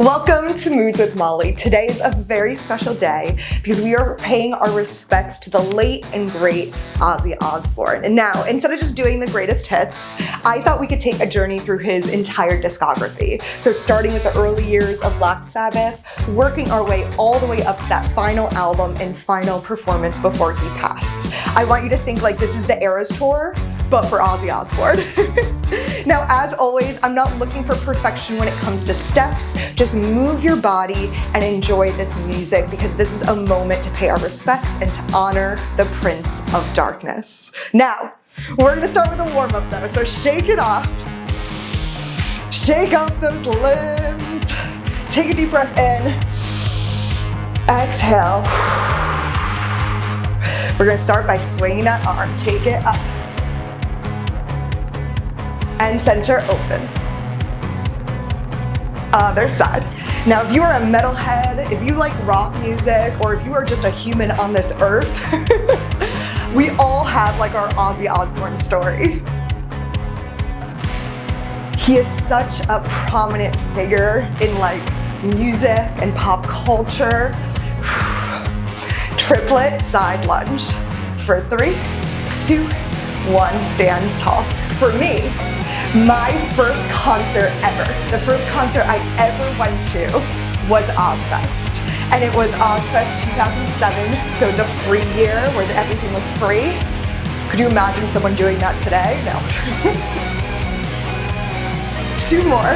Welcome to Moves with Molly. Today is a very special day because we are paying our respects to the late and great Ozzy Osbourne. And now, instead of just doing the greatest hits, I thought we could take a journey through his entire discography. So starting with the early years of Black Sabbath, working our way all the way up to that final album and final performance before he passed. I want you to think like this is the Eras Tour, but for Ozzy Osbourne. Now, as always, I'm not looking for perfection when it comes to steps. Just move your body and enjoy this music because this is a moment to pay our respects and to honor the Prince of Darkness. Now, we're gonna start with a warm-up though, so shake it off. Shake off those limbs. Take a deep breath in. Exhale. We're gonna start by swinging that arm. Take it up. And center open. Other side. Now, if you are a metalhead, if you like rock music, or if you are just a human on this earth, we all have like our Ozzy Osbourne story. He is such a prominent figure in like music and pop culture. Triplet side lunge for 3, 2, 1, stand tall. For me, my first concert ever, the first concert I ever went to was Ozzfest. And it was Ozzfest 2007, so the free year where everything was free. Could you imagine someone doing that today? No. 2 more.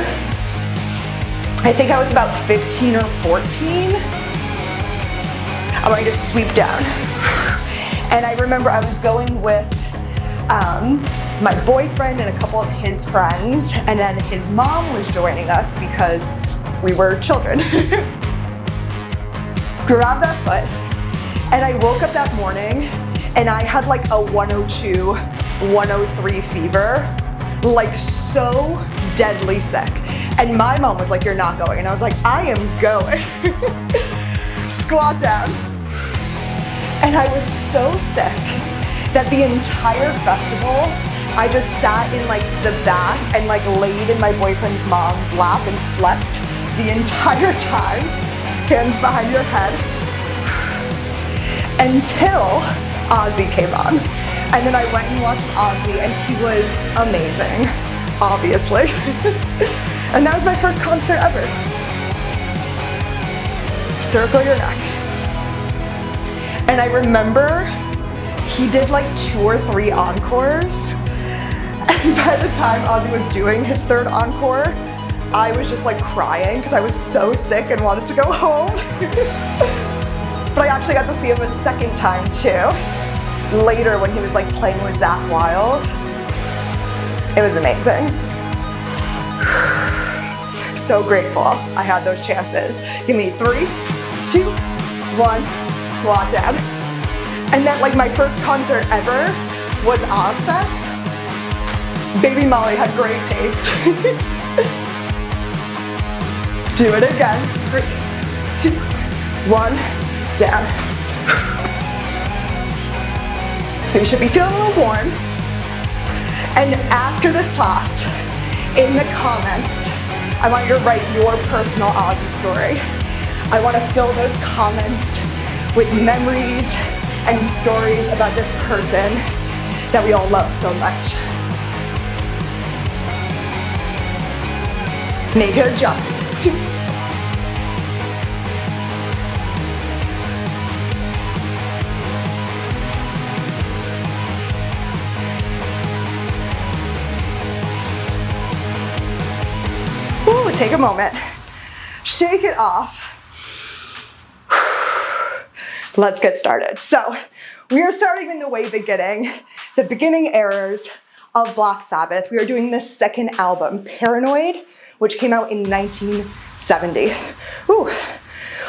I think I was about 15 or 14. I want you to sweep down. And I remember I was going with my boyfriend and a couple of his friends, and then his mom was joining us because we were children. Grab that foot, and I woke up that morning and I had like a 102, 103 fever, like so deadly sick. And my mom was like, "You're not going." And I was like, "I am going." Squat down. And I was so sick that the entire festival, I just sat in like the back and like laid in my boyfriend's mom's lap and slept the entire time, hands behind your head, until Ozzy came on. And then I went and watched Ozzy and he was amazing, obviously. And that was my first concert ever. Circle your neck. And I remember he did like 2 or 3 encores. And by the time Ozzy was doing his 3rd encore, I was just like crying because I was so sick and wanted to go home. But I actually got to see him a 2nd time too. Later when he was like playing with Zakk Wylde. It was amazing. So grateful I had those chances. Give me 3, 2, 1, squat down. And then like my first concert ever was Ozzfest. Baby Molly had great taste. Do it again. 3, 2, 1, down. So you should be feeling a little warm. And after this class, in the comments, I want you to write your personal Ozzy story. I want to fill those comments with memories and stories about this person that we all love so much. Make it a jump. 2. Ooh, take a moment. Shake it off. Let's get started. So we are starting in the way beginning, the beginning eras of Black Sabbath. We are doing the 2nd album, Paranoid, which came out in 1970. Ooh,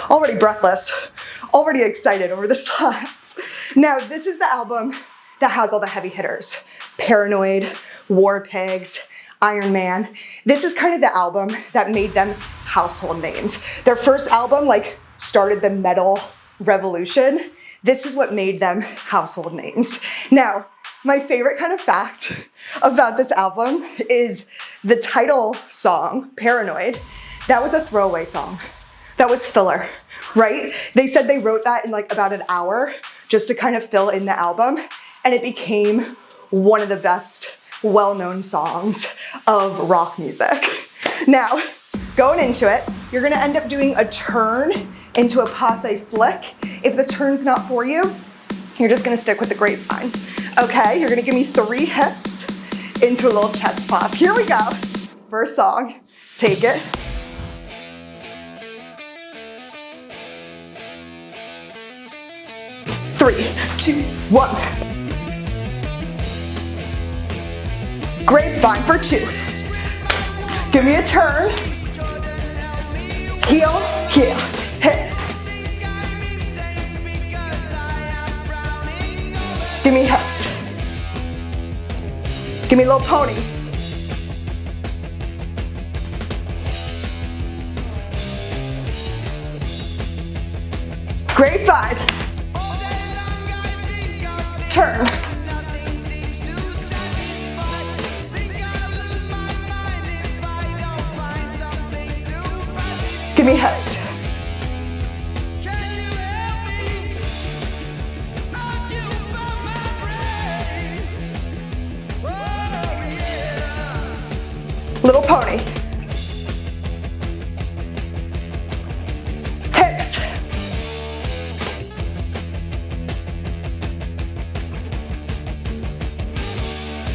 already breathless, already excited over this class. Now, this is the album that has all the heavy hitters. Paranoid, War Pigs, Iron Man. This is kind of the album that made them household names. Their first album like started the metal revolution. This is what made them household names. Now, my favorite kind of fact about this album is the title song, Paranoid. That was a throwaway song. That was filler, right? They said they wrote that in like about an hour just to kind of fill in the album, and it became one of the best well-known songs of rock music. Now, going into it, you're gonna end up doing a turn into a passe flick. If the turn's not for you, you're just gonna stick with the grapevine. Okay, you're gonna give me 3 hips into a little chest pop. Here we go. First song, take it. Three, 2, 1. Grapevine for 2. Give me a turn. Heel, heel, hip. Give me hips. Give me a little pony. Grapevine. Turn. Give me hips. Little pony. Hips.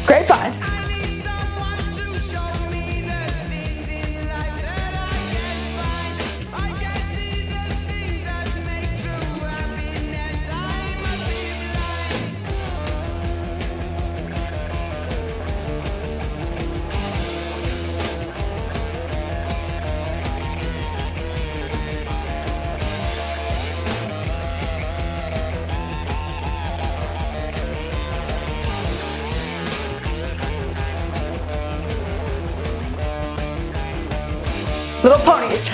Grapevine. Little ponies.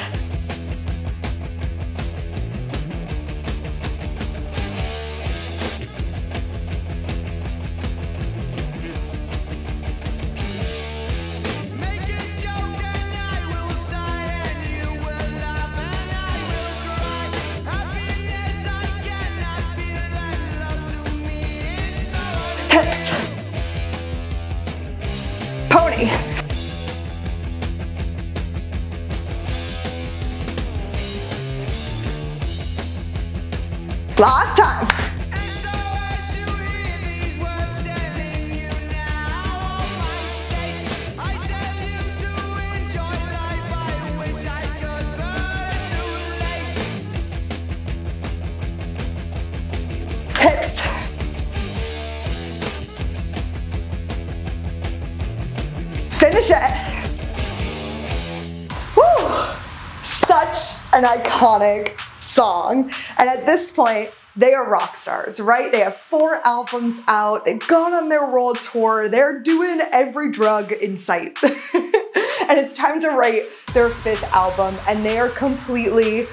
Hips. Pony. Last time. Hips. Finish it. Woo! Such an iconic song. And at this point, they are rock stars, right? They have 4 albums out. They've gone on their world tour. They're doing every drug in sight. And it's time to write their 5th album, and they are completely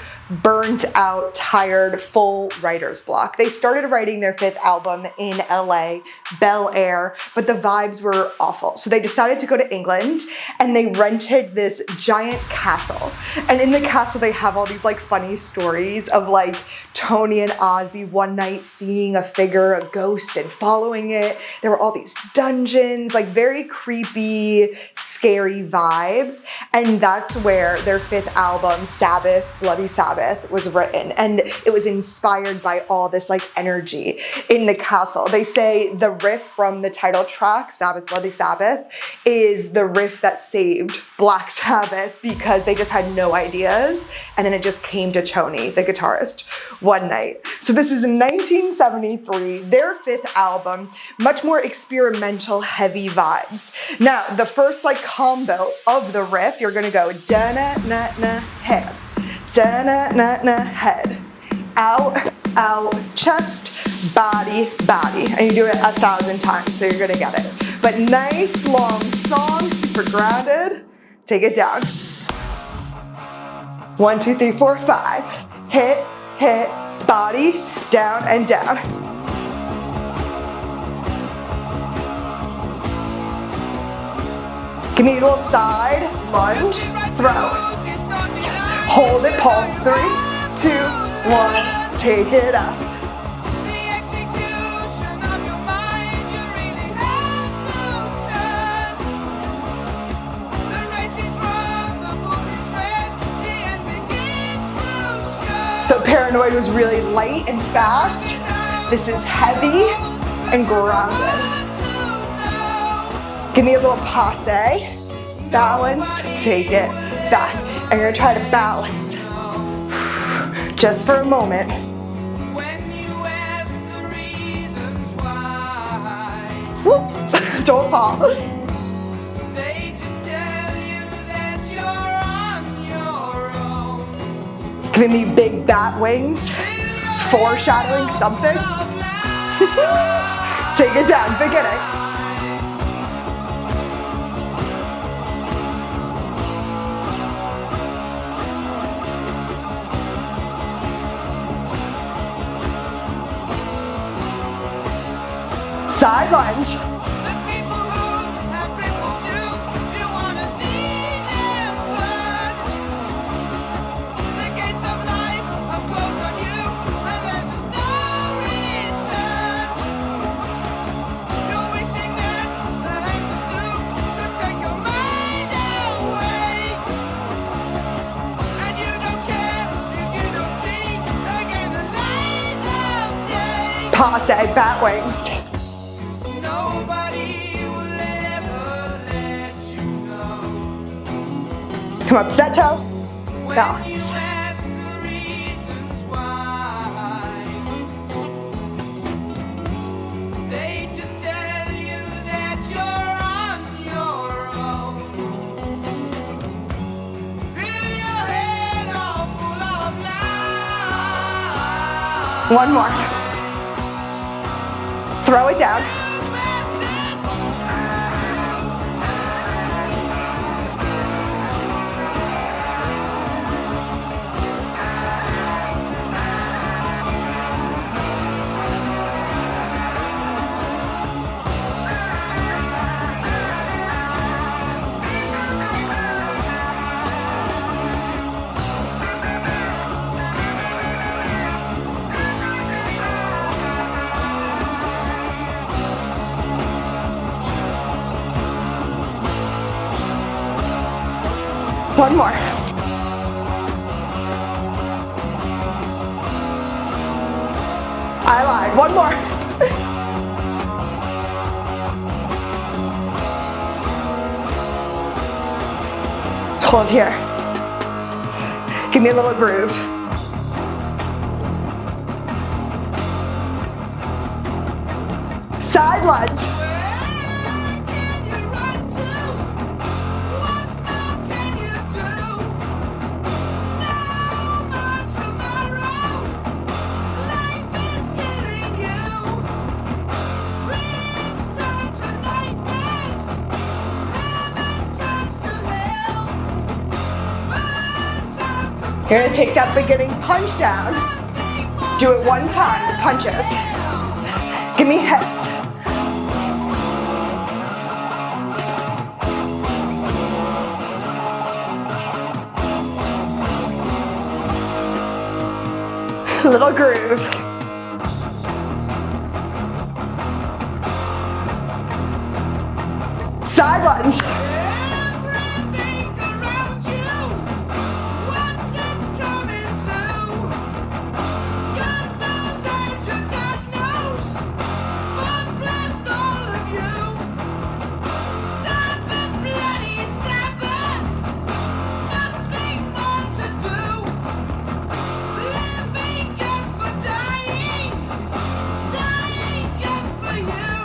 burnt out, tired, full writer's block. They started writing their 5th album in LA, Bel Air, but the vibes were awful. So they decided to go to England, and they rented this giant castle. And in the castle, they have all these like funny stories of like Tony and Ozzy one night seeing a figure, a ghost, and following it. There were all these dungeons, like very creepy, scary vibes. And that's where their 5th album, Sabbath, Bloody Sabbath, was written, and it was inspired by all this like energy in the castle. They say the riff from the title track, Sabbath, Bloody Sabbath, is the riff that saved Black Sabbath because they just had no ideas, and then it just came to Tony, the guitarist, one night. So this is in 1973, their 5th album, much more experimental, heavy vibes. Now, the first like combo of the riff, you're gonna go da-na-na-na, head. Da-na-na-na, head. Out, out, chest, body, body. And you do it 1,000 times, so you're gonna get it. But nice, long song, super grounded. Take it down. 1, 2, 3, 4, 5. Hit, hit, body, down and down. Give me a little side, lunge, throw. Hold it, pulse. 3, 2, 1, take it up. So Paranoid was really light and fast. This is heavy and grounded. Give me a little passe. Balance, take it back. And you're gonna try to balance. Just for a moment. Whoop. Don't fall. Giving me big bat wings, foreshadowing something. Take it down, beginning. Side lunge. Passe, bat wings. Come up to that toe, balance. One more. Throw it down. One more. I lied. One more. Hold here. Give me a little groove. Side lunge. You're gonna take that beginning punch down. Do it one time with punches. Give me hips. Little groove. Side lunge.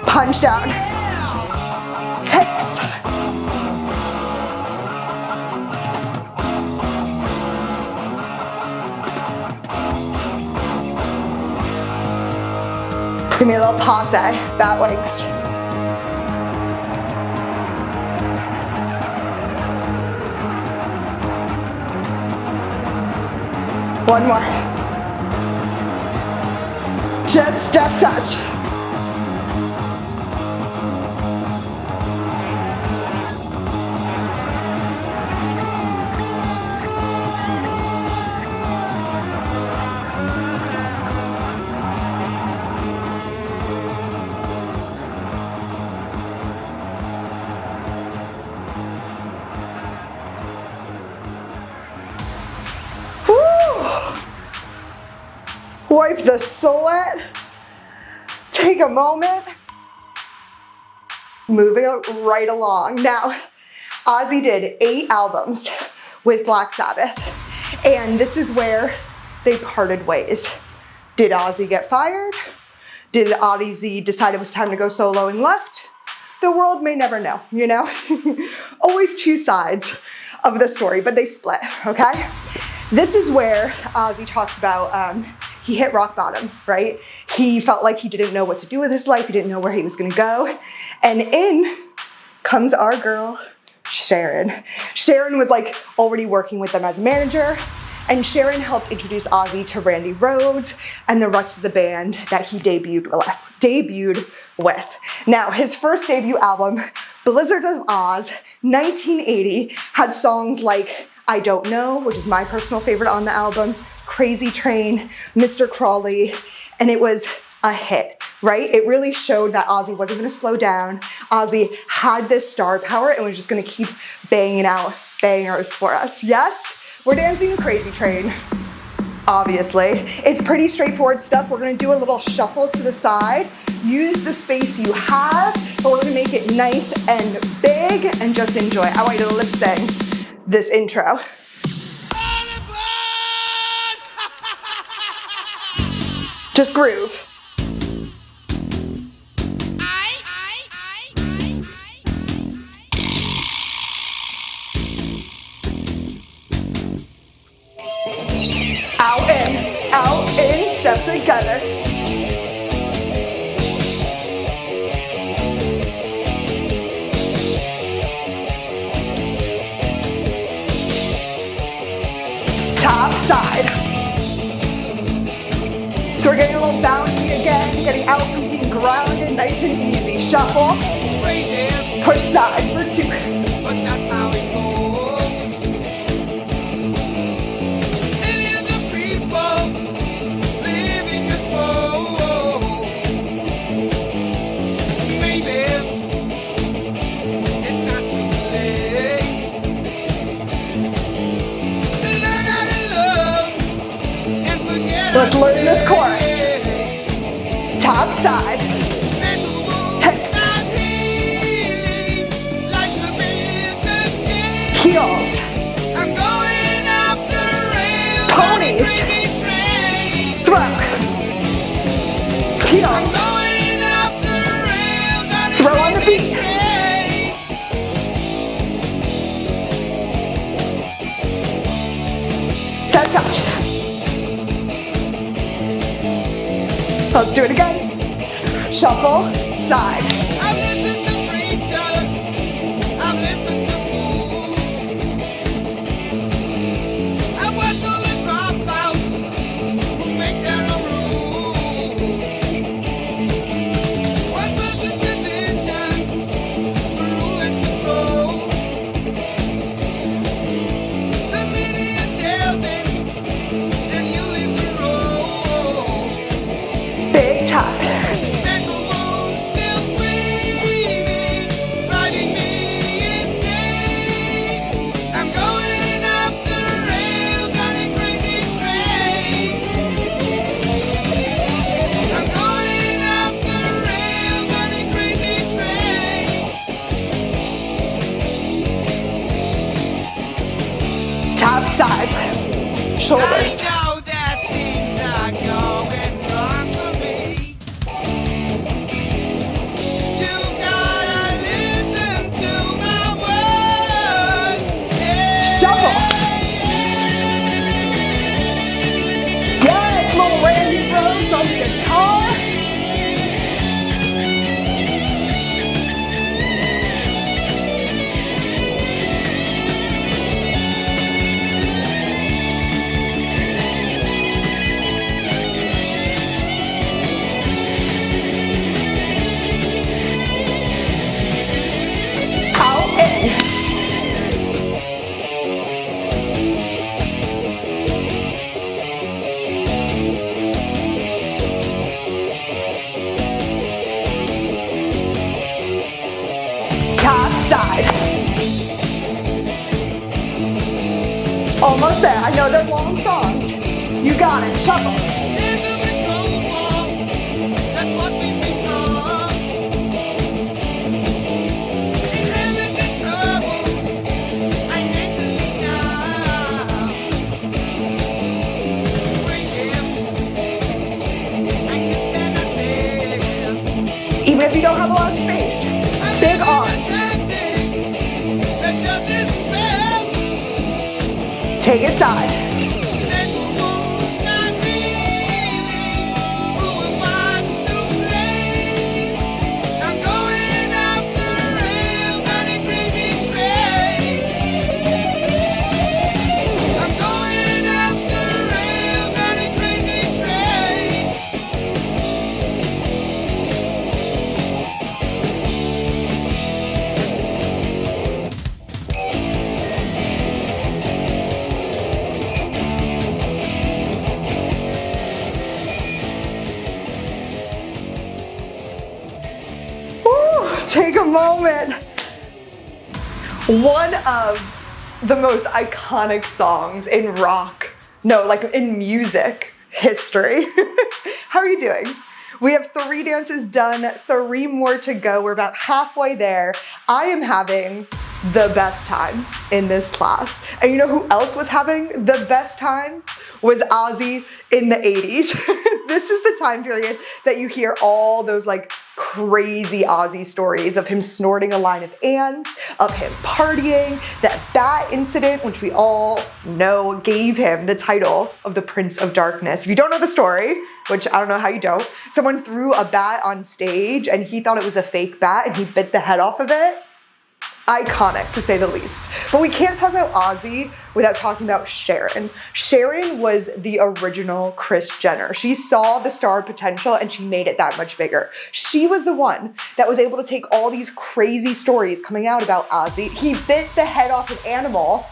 Punch down. Hips. Give me a little passe, bat wings. One more. Just step touch. Wipe the sweat. Take a moment. Moving right along. Now, Ozzy did 8 albums with Black Sabbath, and this is where they parted ways. Did Ozzy get fired? Did Ozzy decide it was time to go solo and left? The world may never know, you know? Always 2 sides of the story, but they split, okay? This is where Ozzy talks about he hit rock bottom, right? He felt like he didn't know what to do with his life. He didn't know where he was gonna go. And in comes our girl, Sharon. Sharon was like already working with them as a manager, and Sharon helped introduce Ozzy to Randy Rhoads and the rest of the band that he debuted with. Now, his first debut album, Blizzard of Oz, 1980, had songs like I Don't Know, which is my personal favorite on the album, Crazy Train, Mr. Crawley, and it was a hit, right? It really showed that Ozzy wasn't gonna slow down. Ozzy had this star power and was just gonna keep banging out bangers for us. Yes, we're dancing Crazy Train, obviously. It's pretty straightforward stuff. We're gonna do a little shuffle to the side, use the space you have, but we're gonna make it nice and big and just enjoy. I want you to lip sing this intro. Just groove. Out in, step together. Top side. So we're getting a little bouncy again, getting out from being grounded, nice and easy. Shuffle, push side for 2. But that's how it goes. Millions of people living this world. Maybe it's not too late to learn how to love and forget. Let's learn this chorus. Top side, hips, heels, I'm going off the rails. ponies, throw, heels, Going off the rails. throw on the beat. Set touch. Let's do it again. Shuffle, side. I've listened to preachers. I've listened to fools. I've watched all the dropouts who make their own rules. What was the condition for rule and control? The media sells it, and you leave the road. Big top. Mental wounds still screaming, driving me insane. I'm going off the rails on a crazy train. I'm going off the rails on a crazy train. Top side. Shoulders. I know that things are going wrong for me. You gotta listen to my words. Yeah. Shuffle. Yes, little Randy Rhoads on the guitar. Out in. Top side. Almost there. I know they're long songs. You got it. Shuffle. There's a and we don't have a lot of space. Big arms. Take it side. Take a moment. One of the most iconic songs in rock, no, like in music history. How are you doing? We have 3 dances done, 3 more to go. We're about halfway there. I am having the best time in this class. And you know who else was having the best time? Was Ozzy in the 80s. This is the time period that you hear all those like crazy Ozzy stories of him snorting a line of ants, of him partying, that incident, which we all know gave him the title of the Prince of Darkness. If you don't know the story, which I don't know how you don't, someone threw a bat on stage and he thought it was a fake bat and he bit the head off of it. Iconic, to say the least. But we can't talk about Ozzy without talking about Sharon. Sharon was the original Kris Jenner. She saw the star potential and she made it that much bigger. She was the one that was able to take all these crazy stories coming out about Ozzy. He bit the head off an animal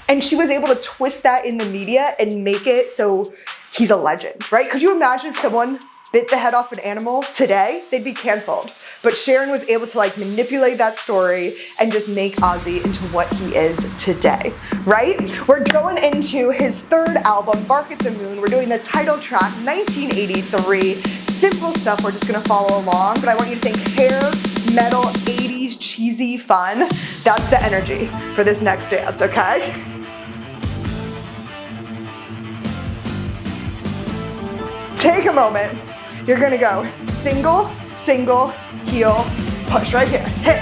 and she was able to twist that in the media and make it so he's a legend, right? Could you imagine if someone bit the head off an animal today? They'd be canceled. But Sharon was able to like manipulate that story and just make Ozzy into what he is today, right? We're going into his 3rd album, Bark at the Moon. We're doing the title track, 1983. Simple stuff, we're just gonna follow along, but I want you to think hair, metal, 80s, cheesy fun. That's the energy for this next dance, okay? Take a moment. You're gonna go single, single, heel, push right here. Hit.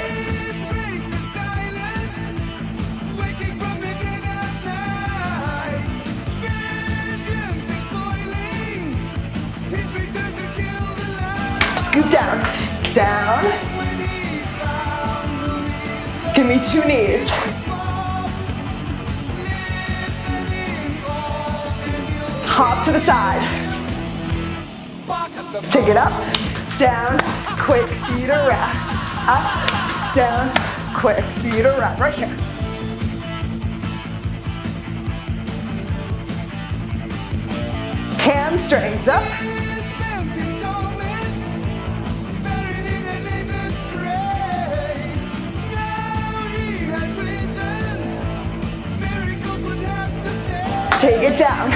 Scoop down, down. Give me 2 knees. Hop to the side. Take it up, down, quick, feet are wrapped. Up, down, quick, feet are wrapped. Right here. Hamstrings up. Take it down.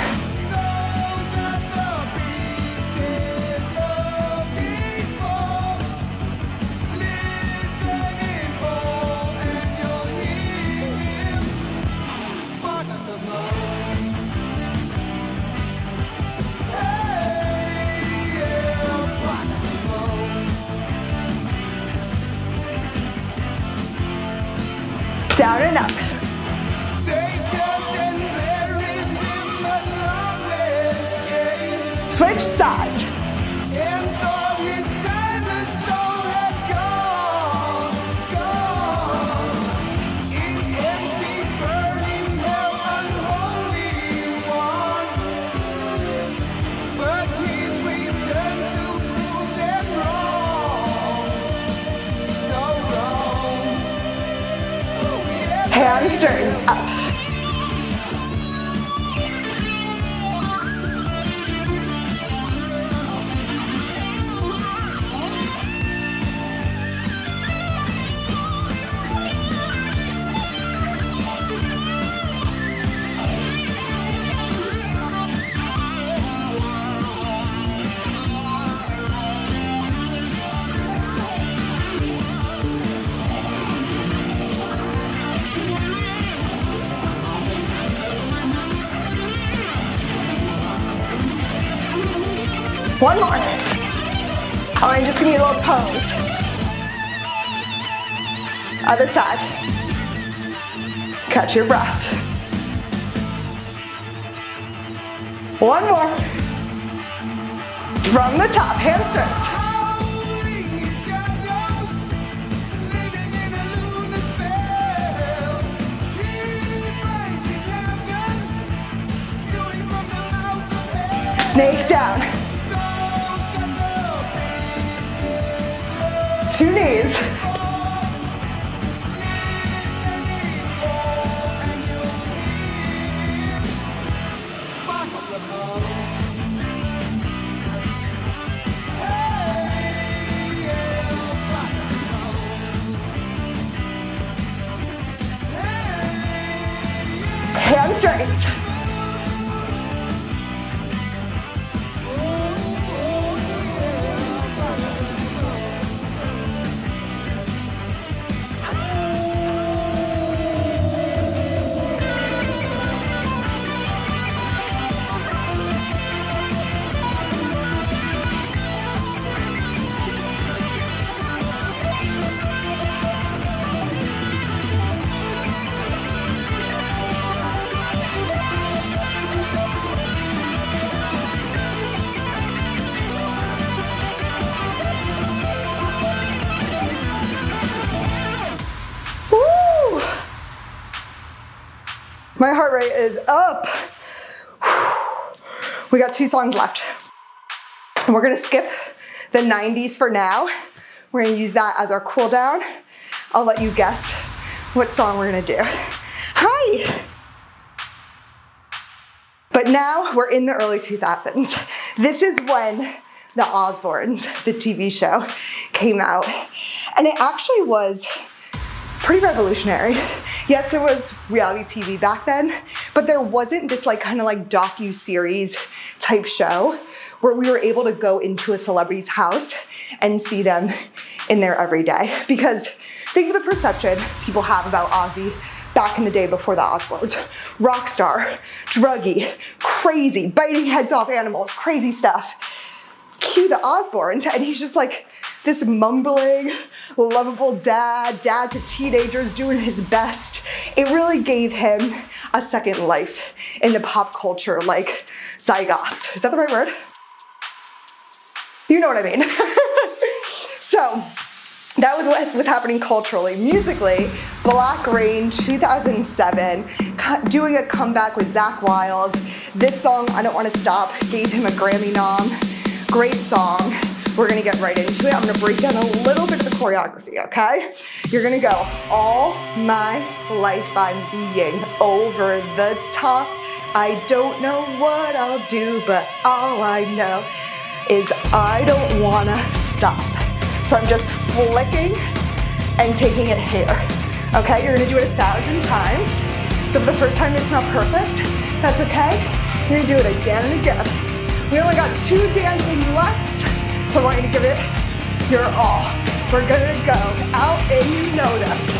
Down and up. Switch sides. Hamstrings up. One more. All right, just give me a little pose. Other side. Catch your breath. One more. From the top, hamstrings. Snake down. 2 knees. Hamstrings. My heart rate is up. We got 2 songs left. And we're gonna skip the 90s for now. We're gonna use that as our cool down. I'll let you guess what song we're gonna do. Hi! But now we're in the early 2000s. This is when the Osbournes, the TV show, came out. And it actually was pretty revolutionary. Yes, there was reality TV back then, but there wasn't this kind of docu-series type show where we were able to go into a celebrity's house and see them in their everyday. Because think of the perception people have about Ozzy back in the day before the Osbournes. Rock star, druggy, crazy, biting heads off animals, crazy stuff. Cue the Osbournes, and he's just this mumbling, lovable dad to teenagers doing his best. It really gave him a second life in the pop culture, zeitgeist. Is that the right word? You know what I mean. So that was what was happening culturally. Musically, Black Rain 2007, doing a comeback with Zakk Wylde. This song, I Don't Wanna Stop, gave him a Grammy nom. Great song. We're gonna get right into it. I'm gonna break down a little bit of the choreography, okay? You're gonna go, all my life I'm being over the top. I don't know what I'll do, but all I know is I don't wanna stop. So I'm just flicking and taking it here, okay? You're gonna do it 1,000 times. So for the first time it's not perfect, that's okay. You're gonna do it again and again. We only got 2 dancing left, so I want you to give it your all. We're gonna go out and you know this.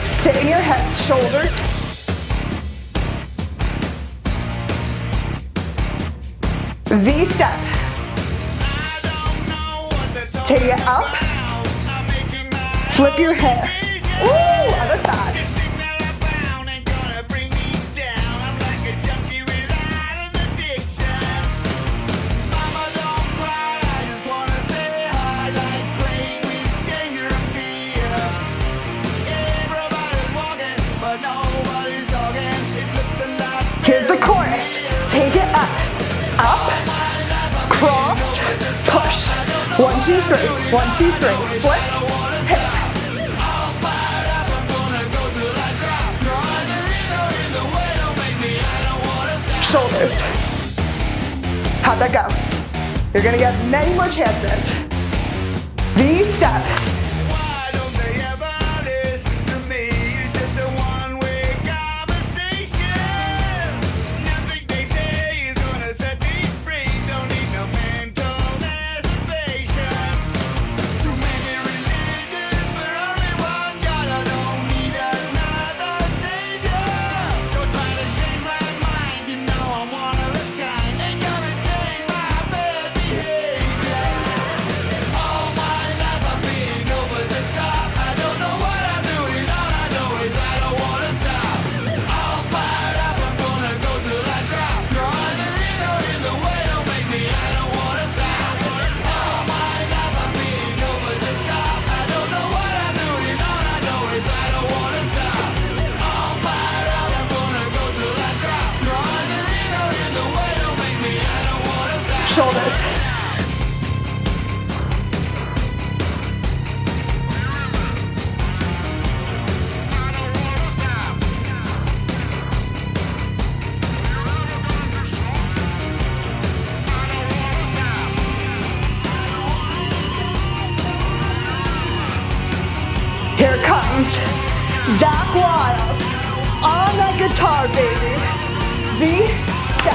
Sit in your hips, shoulders. V-step. Take it up. Flip your hip. Ooh, other side. Here's the chorus. Take it up, cross, push. 1, 2, 3, 1, 2, 3, flip, hip. Shoulders. How'd that go? You're gonna get many more chances. V-step. guitar, baby. The step.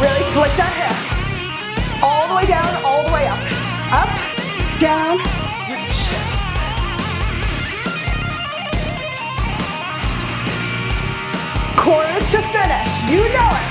Really flick that hair. All the way down, all the way up. Up, down, reach. Chorus to finish, you know it.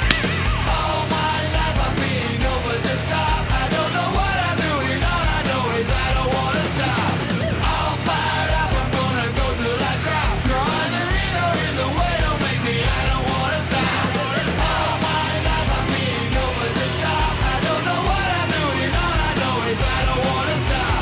All my life I've been over the top. I don't know what I'm doing. All I know is I don't want to stop. All fired up, I'm gonna go till I drop. Drawing the rhythm in the way, don't make me. I don't want to stop. All my life I've been over the top. I don't know what I'm doing. All I know is I don't want to stop.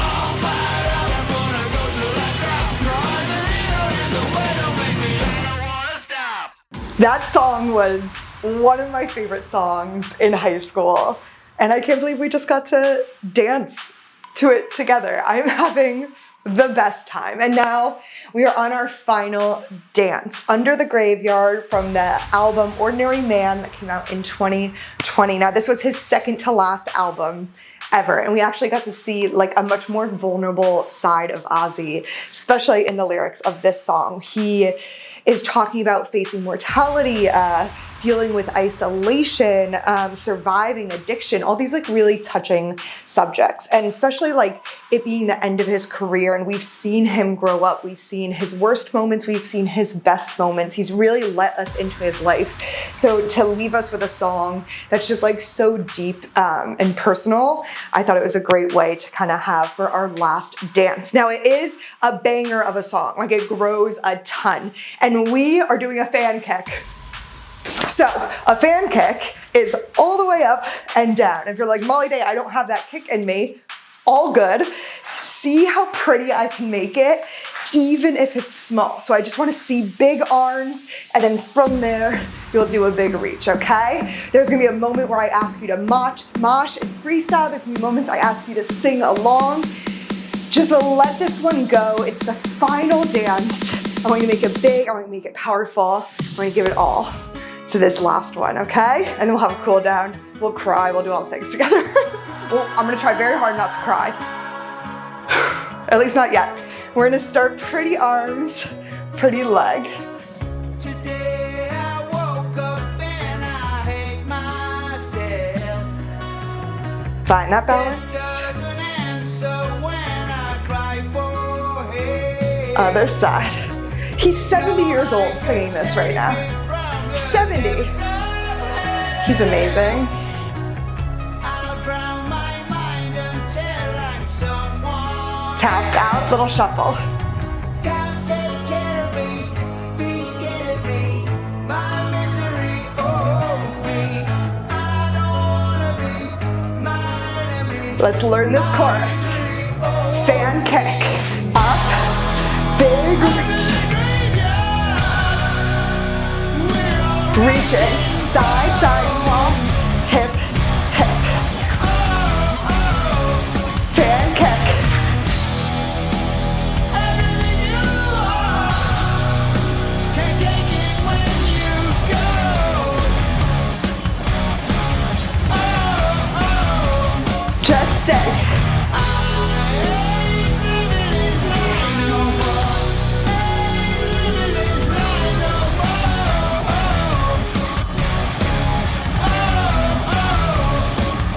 All fired up, I'm gonna go till I drop. Drawing the rhythm in the way, don't make me. I don't want to stop. That song was one of my favorite songs in high school, and I can't believe we just got to dance to it together. I'm having the best time. And now we are on our final dance, Under the Graveyard, from the album Ordinary Man that came out in 2020. Now, this was his second to last album ever, and we actually got to see like a much more vulnerable side of Ozzy, especially in the lyrics of this song. He is talking about facing mortality, dealing with isolation, surviving addiction, all these like really touching subjects. And especially like it being the end of his career, and we've seen him grow up, we've seen his worst moments, we've seen his best moments. He's really let us into his life. So to leave us with a song that's just like so deep and personal, I thought it was a great way to kind of have for our last dance. Now it is a banger of a song, like it grows a ton. And we are doing a fan kick. So a fan kick is all the way up and down. If you're like, Molly Day, I don't have that kick in me, all good. See how pretty I can make it, even if it's small. So I just want to see big arms, and then from there, you'll do a big reach, okay? There's gonna be a moment where I ask you to mosh and freestyle. There's gonna be moments I ask you to sing along. Just let this one go. It's the final dance. I want you to make it big, I want you to make it powerful. I want you to give it all to this last one, okay? And then we'll have a cool down, we'll cry, we'll do all the things together. Well, I'm gonna try very hard not to cry. At least not yet. We're gonna start pretty arms, pretty leg. Today I woke up and I hate myself. Find that balance. Doesn't answer when I cry for help. Other side. He's 70 years old singing this right now. 70. He's amazing. I'll drown my mind until I'm someone. Tap out, little shuffle. Don't take care of me, be scared of me. My misery owes me. I don't wanna be my enemy. Let's learn this chorus. Fan kick. Up. Big reach. Reaching. Side, side, cross. Hip, hip. Fan kick. Everything you are, can't take it when you go. Just say. I ain't living this life no more. Ain't living this life no more.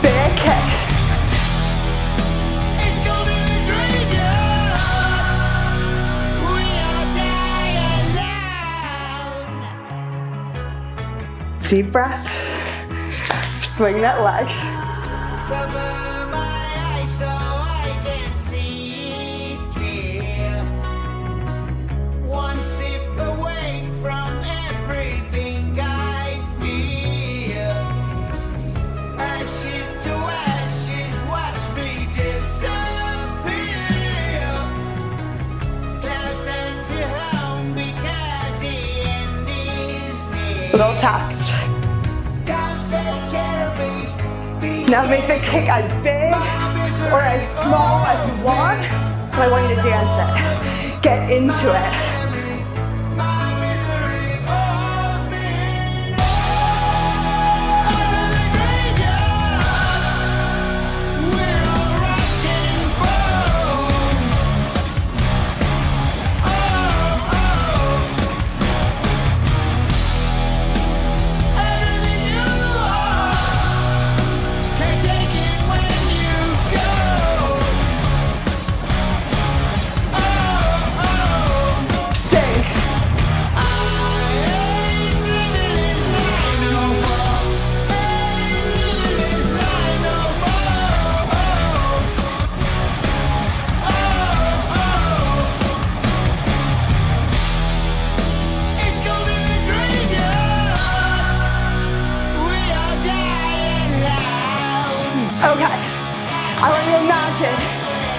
Big kick. It's cold in the graveyard. We all die alone. Deep breath. Swing that leg. Cover my eyes so I can see it clear. One sip away from everything I feel. Ashes to ashes, watch me disappear. Closer to home because the end is near. Little taps. Don't take care of me. Be Now make the kick as big or as small as you want, but I want you to dance it. Get into it. my misery owes me.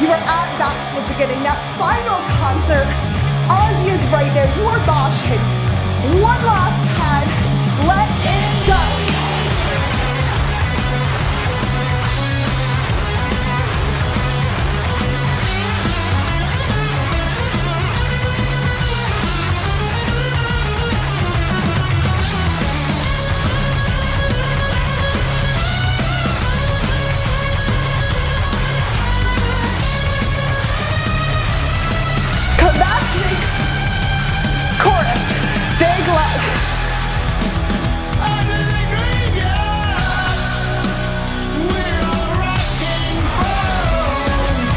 You are at Back to the Beginning, that final concert. Ozzy is right there. You are moshing. One last time. Let it go. Come back to me. Chorus. Big leg. Under the graveyard, we're all rotting bones.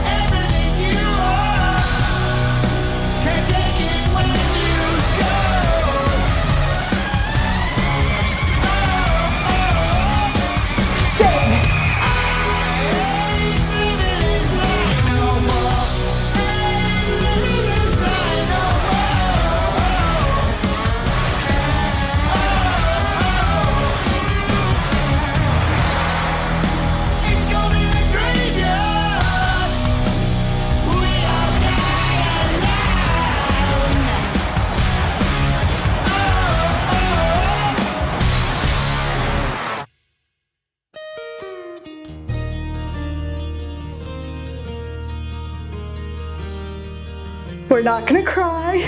Everything you are, can't take it when you go. Sing. Ain't living this life no more. Ain't living this life no more. It's gone in the graveyard. We all die alone. We're not gonna cry.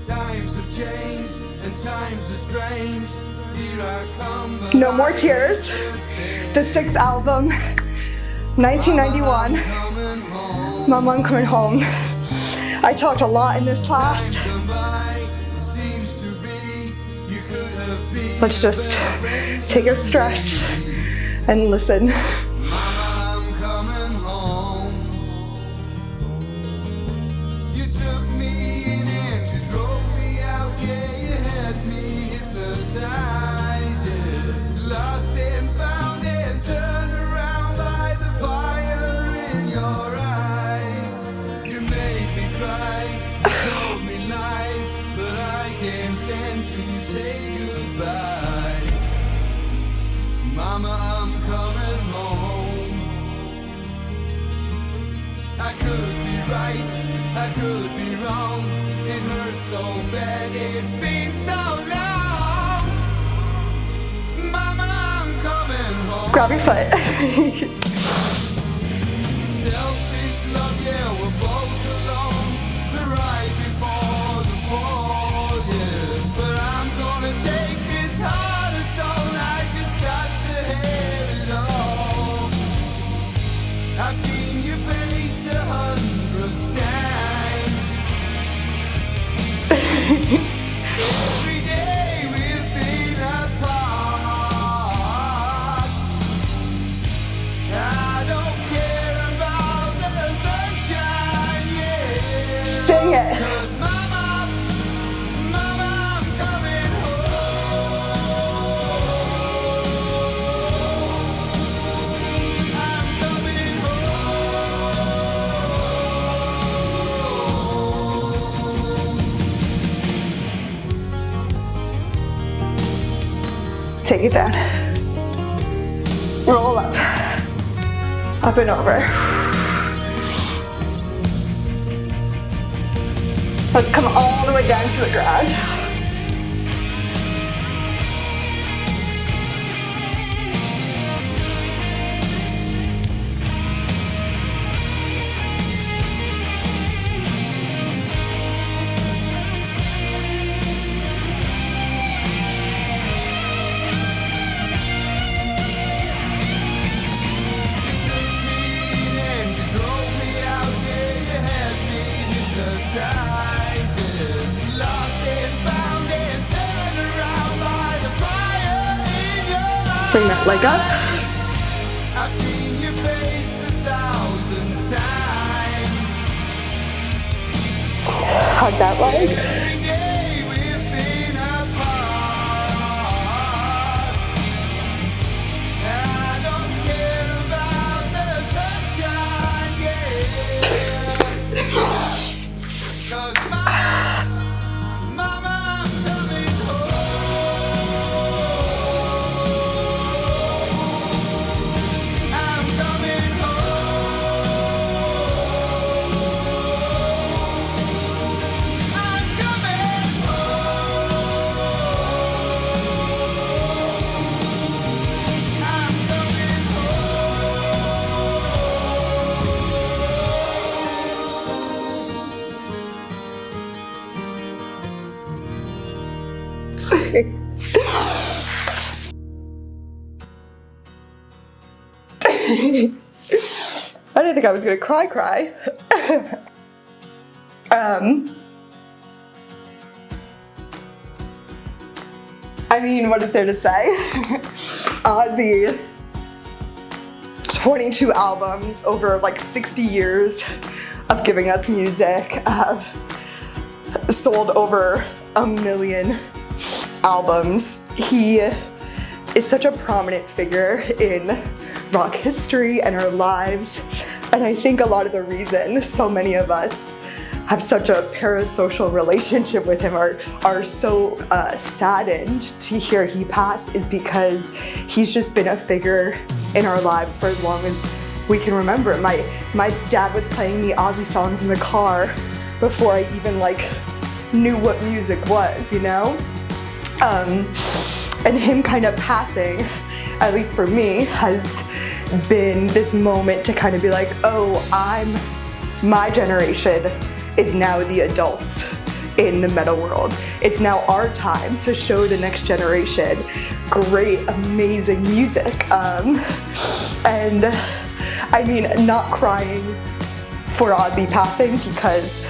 Times have changed and times are strange. Here I come, but No more tears. The sixth album, 1991. coming home. Mama, I'm coming home. I talked a lot in this class. Somebody seems to be. You could have been. Let's just take a stretch and listen. I'm coming home. You took me in and you drove me out. Yeah, you had me hypnotized. Yeah, lost and found and turned around by the fire in your eyes. You made me cry, told me lies, but I can't stand to say goodbye. Mama, I'm coming home. I could be right, I could be wrong. It hurts so bad, it's been so long. Mama, I'm coming home. Grab your foot. Selfish love, yeah, we're both alone. The right before the fall, yeah. But I'm gonna take this heart of stone. I just got to have it all. I've seen your face 100 times. Every day we've been apart. I don't care about the sunshine, yeah. Sing it. 'Cause mama, I'm coming home. I'm coming home. Take it down. Roll up. Up and over. Let's come all the way down to the ground. You took me in and you drove me out. Yeah, you had me hypnotized. Yeah. Lost and found and turned around by the fire in your eyes. Bring that leg up. I've seen your face 1,000 times. Hug that leg. Every day we've been apart. I don't care about the sunshine, yeah. I didn't think I was gonna cry. I mean, what is there to say? Ozzy, 22 albums over like 60 years of giving us music, sold over 1 million albums. He is such a prominent figure in rock history and our lives, and I think a lot of the reason so many of us have such a parasocial relationship with him, are so saddened to hear he passed, is because he's just been a figure in our lives for as long as we can remember. My dad was playing me Ozzy songs in the car before I even like knew what music was, you know? And him kind of passing, at least for me, has been this moment to kind of be like, oh, my generation is now the adults in the metal world. It's now our time to show the next generation great, amazing music. And I mean, not crying for Ozzy passing, because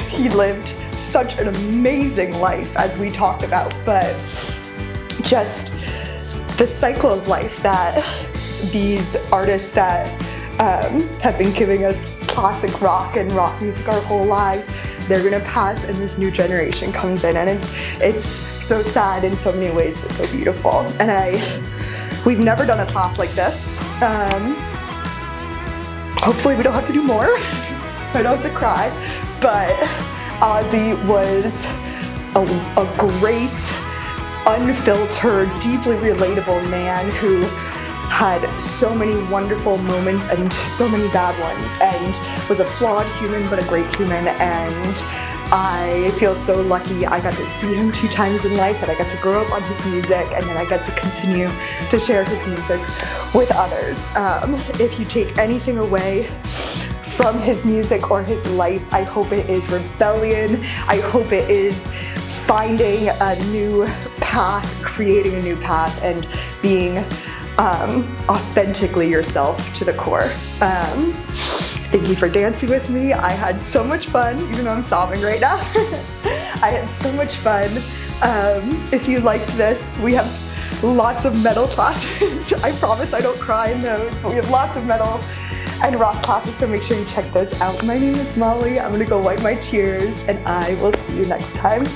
he lived such an amazing life, as we talked about, but just the cycle of life that these artists that have been giving us classic rock and rock music our whole lives, they're gonna pass and this new generation comes in, and it's so sad in so many ways but so beautiful. And we've never done a class like this. Hopefully we don't have to do more, so I don't have to cry, but Ozzy was a great, unfiltered, deeply relatable man who had so many wonderful moments and so many bad ones, and was a flawed human but a great human. And I feel so lucky I got to see him 2 times in life, that I got to grow up on his music, and then I got to continue to share his music with others. If you take anything away from his music or his life, I hope it is rebellion. I hope it is finding a new path, creating a new path, and being authentically yourself to the core. Thank you for dancing with me. I had so much fun, even though I'm sobbing right now. I had so much fun. If you liked this, we have lots of metal classes. I promise I don't cry in those, but we have lots of metal and rock classes, so make sure you check those out. My name is Molly. I'm gonna go wipe my tears, and I will see you next time.